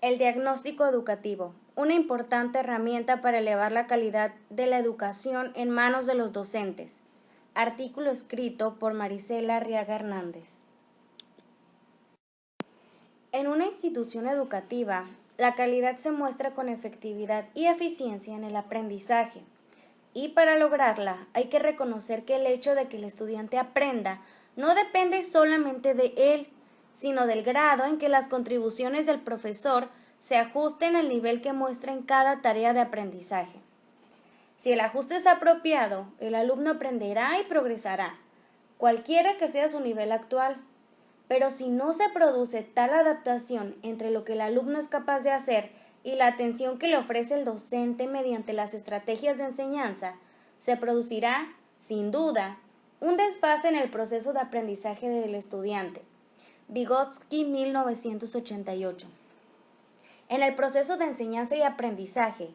El diagnóstico educativo, una importante herramienta para elevar la calidad de la educación en manos de los docentes. Artículo escrito por Marisela Arriaga Hernández. En una institución educativa, la calidad se muestra con efectividad y eficiencia en el aprendizaje. Y para lograrla, hay que reconocer que el hecho de que el estudiante aprenda no depende solamente de él, sino del grado en que las contribuciones del profesor se ajusten al nivel que muestra en cada tarea de aprendizaje. Si el ajuste es apropiado, el alumno aprenderá y progresará, cualquiera que sea su nivel actual. Pero si no se produce tal adaptación entre lo que el alumno es capaz de hacer y la atención que le ofrece el docente mediante las estrategias de enseñanza, se producirá, sin duda, un desfase en el proceso de aprendizaje del estudiante. Vygotsky, 1988. En el proceso de enseñanza y aprendizaje,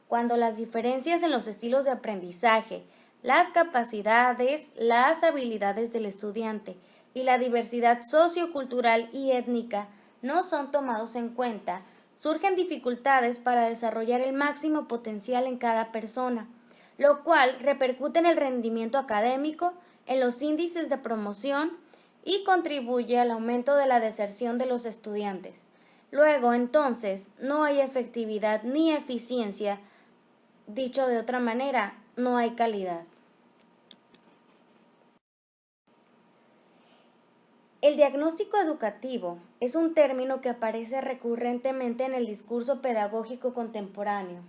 cuando las diferencias en los estilos de aprendizaje, las capacidades, las habilidades del estudiante y la diversidad sociocultural y étnica no son tomados en cuenta, surgen dificultades para desarrollar el máximo potencial en cada persona, lo cual repercute en el rendimiento académico, en los índices de promoción y contribuye al aumento de la deserción de los estudiantes. Luego, entonces, no hay efectividad ni eficiencia. Dicho de otra manera, no hay calidad. El diagnóstico educativo es un término que aparece recurrentemente en el discurso pedagógico contemporáneo.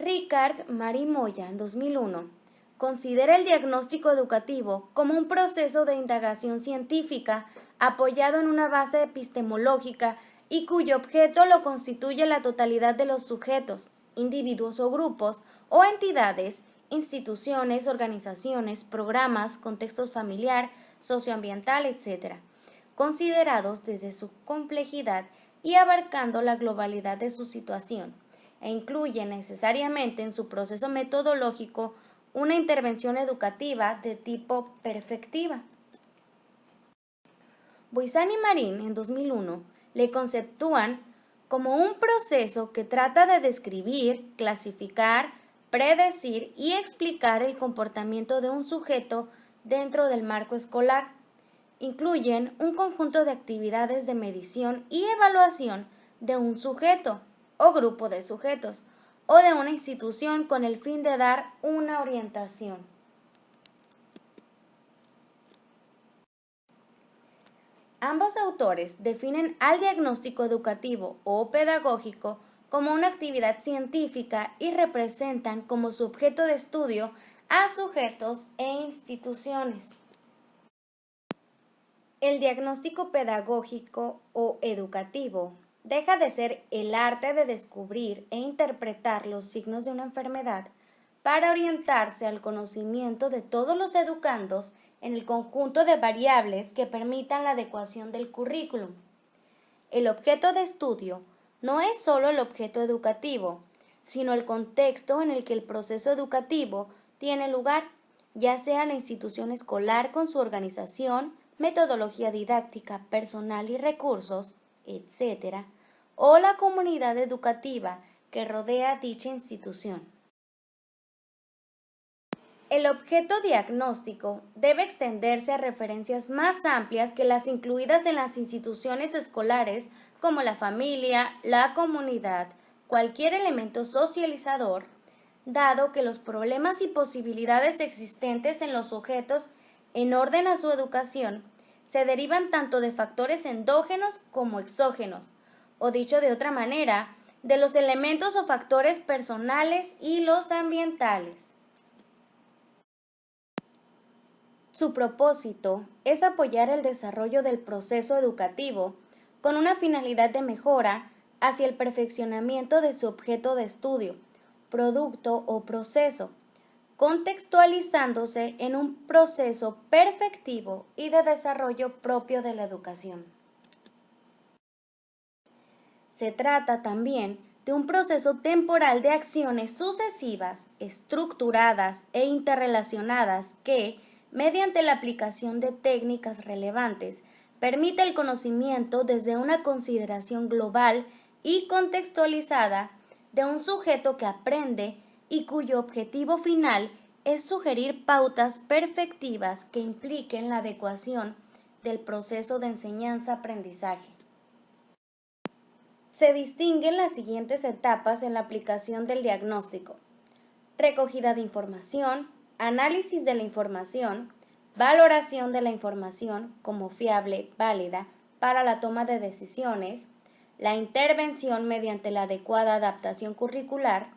Ricard Marimoya, en 2001, considera el diagnóstico educativo como un proceso de indagación científica apoyado en una base epistemológica y cuyo objeto lo constituye la totalidad de los sujetos, individuos o grupos o entidades, instituciones, organizaciones, programas, contextos familiar, socioambiental, etc., considerados desde su complejidad y abarcando la globalidad de su situación, e incluye necesariamente en su proceso metodológico una intervención educativa de tipo perfectiva. Buisán y Marín, en 2001, le conceptúan como un proceso que trata de describir, clasificar, predecir y explicar el comportamiento de un sujeto dentro del marco escolar. Incluyen un conjunto de actividades de medición y evaluación de un sujeto o grupo de sujetos o de una institución con el fin de dar una orientación. Ambos autores definen al diagnóstico educativo o pedagógico como una actividad científica y representan como su objeto de estudio a sujetos e instituciones. El diagnóstico pedagógico o educativo deja de ser el arte de descubrir e interpretar los signos de una enfermedad para orientarse al conocimiento de todos los educandos en el conjunto de variables que permitan la adecuación del currículum. El objeto de estudio no es solo el objeto educativo, sino el contexto en el que el proceso educativo tiene lugar, ya sea la institución escolar con su organización, metodología didáctica, personal y recursos, etc., o la comunidad educativa que rodea dicha institución. El objeto diagnóstico debe extenderse a referencias más amplias que las incluidas en las instituciones escolares como la familia, la comunidad, cualquier elemento socializador, dado que los problemas y posibilidades existentes en los sujetos en orden a su educación se derivan tanto de factores endógenos como exógenos, o dicho de otra manera, de los elementos o factores personales y los ambientales. Su propósito es apoyar el desarrollo del proceso educativo con una finalidad de mejora hacia el perfeccionamiento de su objeto de estudio, producto o proceso, contextualizándose en un proceso perfectivo y de desarrollo propio de la educación. Se trata también de un proceso temporal de acciones sucesivas, estructuradas e interrelacionadas que, mediante la aplicación de técnicas relevantes, permite el conocimiento desde una consideración global y contextualizada de un sujeto que aprende y cuyo objetivo final es sugerir pautas perfectivas que impliquen la adecuación del proceso de enseñanza-aprendizaje. Se distinguen las siguientes etapas en la aplicación del diagnóstico: recogida de información, análisis de la información, valoración de la información como fiable, válida para la toma de decisiones, la intervención mediante la adecuada adaptación curricular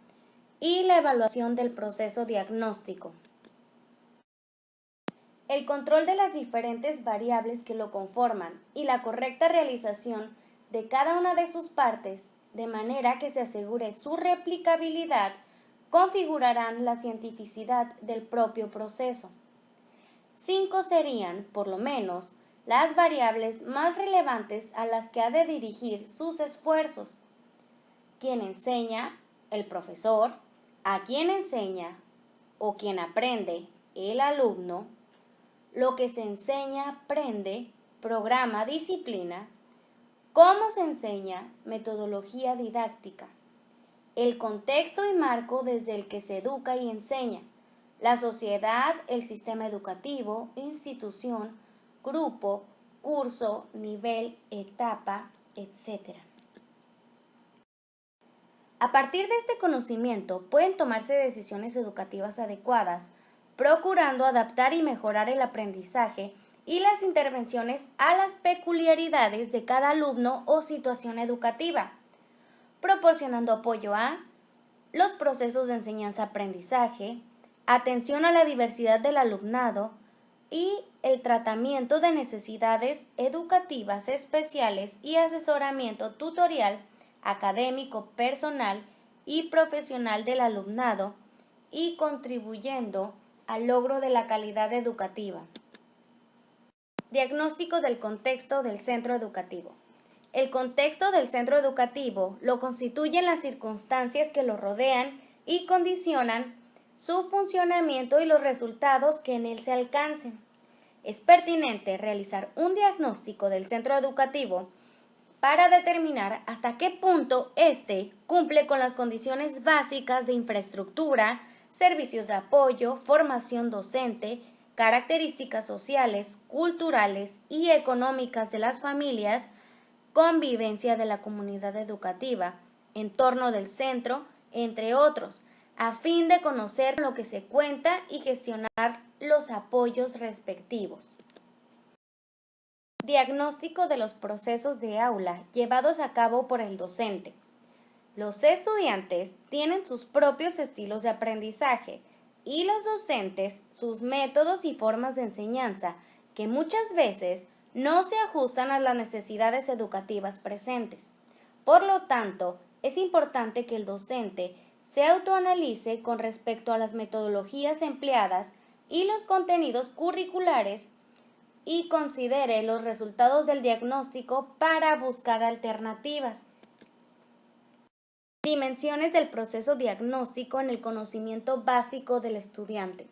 y la evaluación del proceso diagnóstico. El control de las diferentes variables que lo conforman y la correcta realización de cada una de sus partes, de manera que se asegure su replicabilidad, configurarán la cientificidad del propio proceso. 5 serían, por lo menos, las variables más relevantes a las que ha de dirigir sus esfuerzos: quien enseña, el profesor; a quien enseña o quien aprende, el alumno; lo que se enseña, aprende, programa, disciplina; cómo se enseña, metodología didáctica; el contexto y marco desde el que se educa y enseña; la sociedad, el sistema educativo, institución, grupo, curso, nivel, etapa, etc. A partir de este conocimiento pueden tomarse decisiones educativas adecuadas, procurando adaptar y mejorar el aprendizaje y las intervenciones a las peculiaridades de cada alumno o situación educativa, proporcionando apoyo a los procesos de enseñanza-aprendizaje, atención a la diversidad del alumnado y el tratamiento de necesidades educativas especiales y asesoramiento tutorial, académico, personal y profesional del alumnado, y contribuyendo al logro de la calidad educativa. Diagnóstico del contexto del centro educativo. El contexto del centro educativo lo constituyen las circunstancias que lo rodean y condicionan su funcionamiento y los resultados que en él se alcancen. Es pertinente realizar un diagnóstico del centro educativo para determinar hasta qué punto éste cumple con las condiciones básicas de infraestructura, servicios de apoyo, formación docente, características sociales, culturales y económicas de las familias, convivencia de la comunidad educativa, entorno del centro, entre otros, a fin de conocer lo que se cuenta y gestionar los apoyos respectivos. Diagnóstico de los procesos de aula llevados a cabo por el docente. Los estudiantes tienen sus propios estilos de aprendizaje y los docentes sus métodos y formas de enseñanza que muchas veces no se ajustan a las necesidades educativas presentes. Por lo tanto, es importante que el docente se autoanalice con respecto a las metodologías empleadas y los contenidos curriculares y considere los resultados del diagnóstico para buscar alternativas. Dimensiones del proceso diagnóstico en el conocimiento básico del estudiante.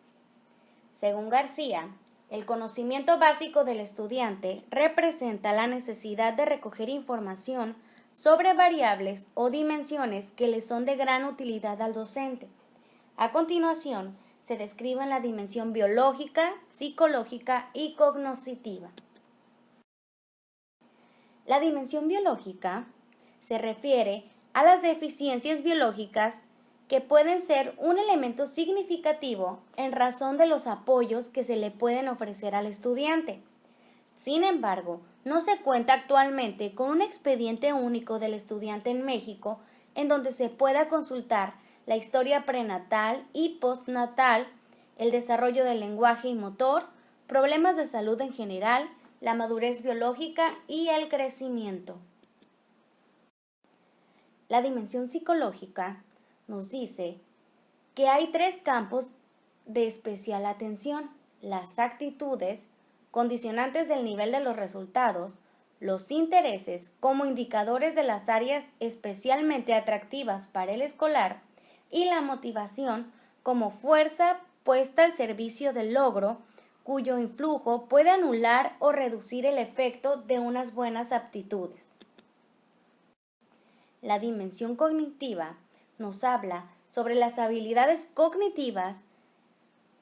Según García, el conocimiento básico del estudiante representa la necesidad de recoger información sobre variables o dimensiones que le son de gran utilidad al docente. A continuación, se describen la dimensión biológica, psicológica y cognoscitiva. La dimensión biológica se refiere a las deficiencias biológicas que pueden ser un elemento significativo en razón de los apoyos que se le pueden ofrecer al estudiante. Sin embargo, no se cuenta actualmente con un expediente único del estudiante en México en donde se pueda consultar la historia prenatal y postnatal, el desarrollo del lenguaje y motor, problemas de salud en general, la madurez biológica y el crecimiento. La dimensión psicológica nos dice que hay 3 campos de especial atención: las actitudes, condicionantes del nivel de los resultados, los intereses como indicadores de las áreas especialmente atractivas para el escolar y la motivación como fuerza puesta al servicio del logro, cuyo influjo puede anular o reducir el efecto de unas buenas aptitudes. La dimensión cognitiva nos habla sobre las habilidades cognitivas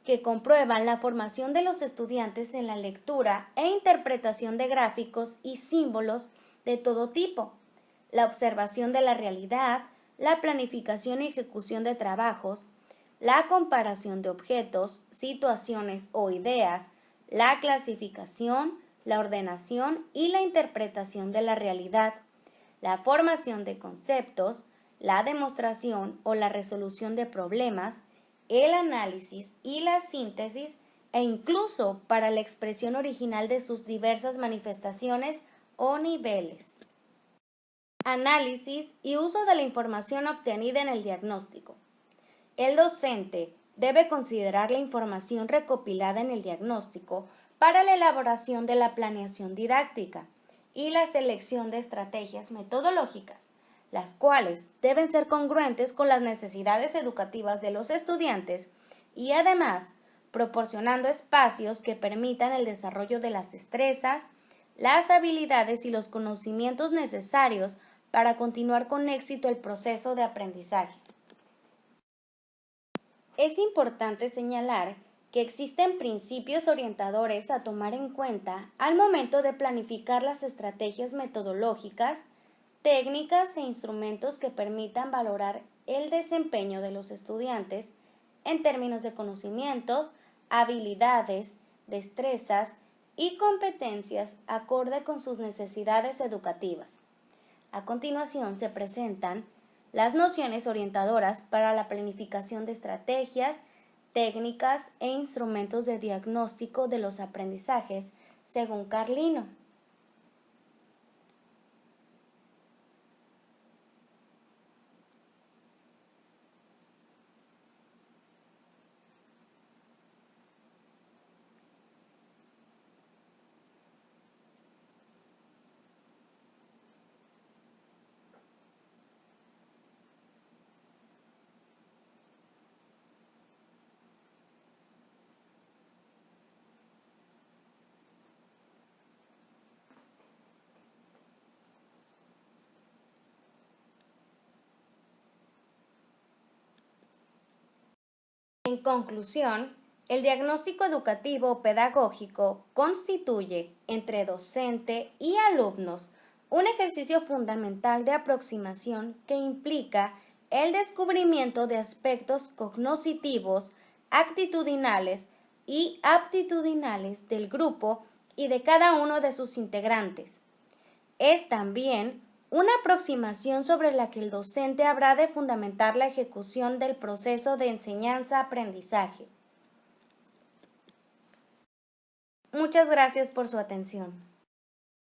que comprueban la formación de los estudiantes en la lectura e interpretación de gráficos y símbolos de todo tipo, la observación de la realidad, la planificación y ejecución de trabajos, la comparación de objetos, situaciones o ideas, la clasificación, la ordenación y la interpretación de la realidad, la formación de conceptos, la demostración o la resolución de problemas, el análisis y la síntesis e incluso para la expresión original de sus diversas manifestaciones o niveles. Análisis y uso de la información obtenida en el diagnóstico. El docente debe considerar la información recopilada en el diagnóstico para la elaboración de la planeación didáctica y la selección de estrategias metodológicas, las cuales deben ser congruentes con las necesidades educativas de los estudiantes y además proporcionando espacios que permitan el desarrollo de las destrezas, las habilidades y los conocimientos necesarios para continuar con éxito el proceso de aprendizaje. Es importante señalar que existen principios orientadores a tomar en cuenta al momento de planificar las estrategias metodológicas, técnicas e instrumentos que permitan valorar el desempeño de los estudiantes en términos de conocimientos, habilidades, destrezas y competencias acorde con sus necesidades educativas. A continuación se presentan las nociones orientadoras para la planificación de estrategias, técnicas e instrumentos de diagnóstico de los aprendizajes según Carlino. En conclusión, el diagnóstico educativo o pedagógico constituye, entre docente y alumnos, un ejercicio fundamental de aproximación que implica el descubrimiento de aspectos cognitivos, actitudinales y aptitudinales del grupo y de cada uno de sus integrantes. Es también una aproximación sobre la que el docente habrá de fundamentar la ejecución del proceso de enseñanza-aprendizaje. Muchas gracias por su atención.